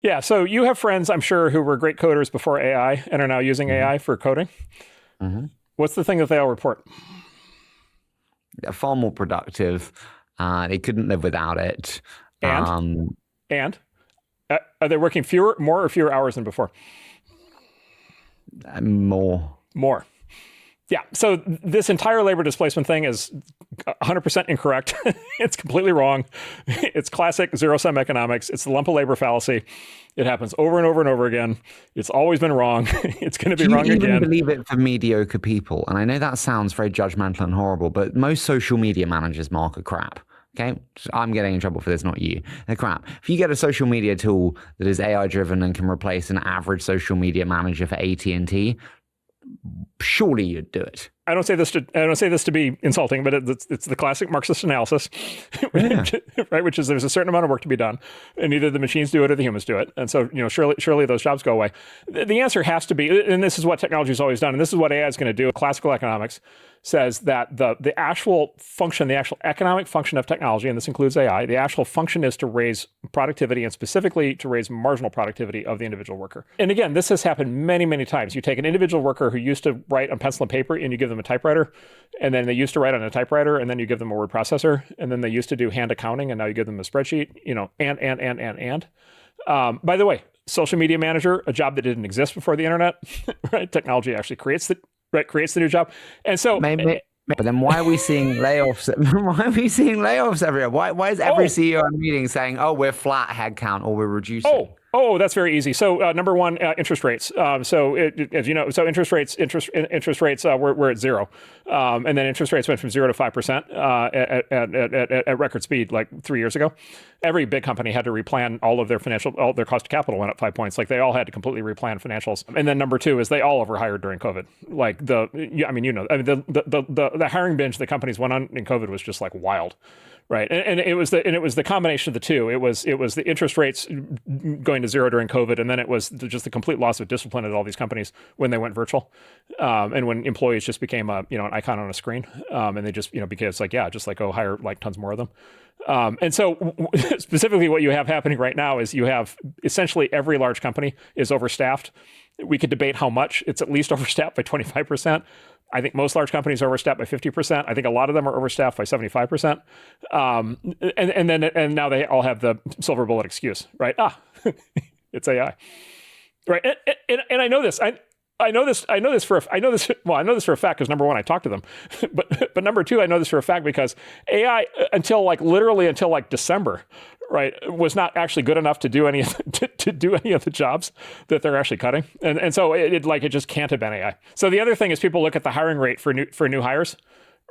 Yeah. So you have friends, I'm sure, who were great coders before AI and are now using Mm-hmm. AI for coding. Mm-hmm. What's the thing that they all report? They're far more productive. They couldn't live without it. And are they working more or fewer hours than before? More. More. Yeah. So this entire labor displacement thing is 100% incorrect. It's completely wrong. It's classic zero-sum economics. It's the lump of labor fallacy. It happens over and over and over again. It's always been wrong. It's going to be wrong again. Do you even believe it for mediocre people? And I know that sounds very judgmental and horrible, but most social media managers, Mark, are crap. Okay, I'm getting in trouble for this, not you. They're crap. If you get a social media tool that is AI driven and can replace an average social media manager for AT&T, surely you'd do it. I don't say this to be insulting, but it's the classic Marxist analysis, right? Which is there's a certain amount of work to be done, and either the machines do it or the humans do it. And so, surely those jobs go away. The answer has to be, and this is what technology has always done, and this is what AI is going to do. Classical economics says that the actual function, the actual economic function of technology, and this includes AI, the actual function is to raise productivity and specifically to raise marginal productivity of the individual worker. And again, this has happened many, many times. You take an individual worker who used to write on pencil and paper and you give them a typewriter, and then they used to write on a typewriter, and then you give them a word processor, and then they used to do hand accounting, and now you give them a spreadsheet, and. By the way, social media manager, a job that didn't exist before the internet, right? Technology actually creates the new job. And so maybe, but then why are we seeing layoffs? Why are we seeing layoffs everywhere? Why is every CEO I'm meeting saying, oh, we're flat headcount or we're reducing? Oh, that's very easy. So number one, interest rates. As you know, so interest rates we're at zero, and then interest rates went from 0 to 5% at record speed like 3 years ago. Every big company had to replan all their cost of capital went up 5 points. Like they all had to completely replan financials. And then number two is they all overhired during COVID. Like the hiring binge the companies went on in COVID was just like wild. Right, and it was the combination of the two. It was the interest rates going to zero during COVID, and then it was just the complete loss of discipline at all these companies when they went virtual, and when employees just became an icon on a screen, and they just because hire like tons more of them. And so specifically what you have happening right now is you have essentially every large company is overstaffed. We could debate how much. It's at least overstaffed by 25%. I think most large companies are overstaffed by 50%. I think a lot of them are overstaffed by 75%. And now they all have the silver bullet excuse, right? It's AI, right? And I know this. I know this for a fact because number one, I talked to them, but number two, I know this for a fact because AI until December, right, was not actually good enough to do any of the jobs that they're actually cutting, and so it just can't have been AI. So the other thing is people look at the hiring rate for new hires,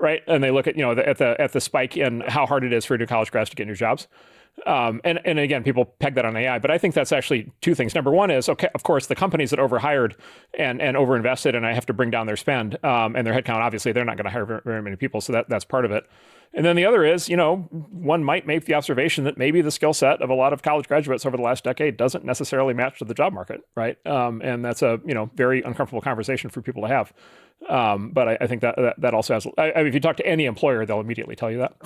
right, and they look at at the spike in how hard it is for new college grads to get new jobs. And again, people peg that on AI, but I think that's actually two things. Number one is, okay, of course, the companies that overhired and overinvested, and I have to bring down their spend and their headcount. Obviously, they're not going to hire very many people, so that's part of it. And then the other is, one might make the observation that maybe the skill set of a lot of college graduates over the last decade doesn't necessarily match to the job market, right? And that's a very uncomfortable conversation for people to have. But I think that also has. If you talk to any employer, they'll immediately tell you that.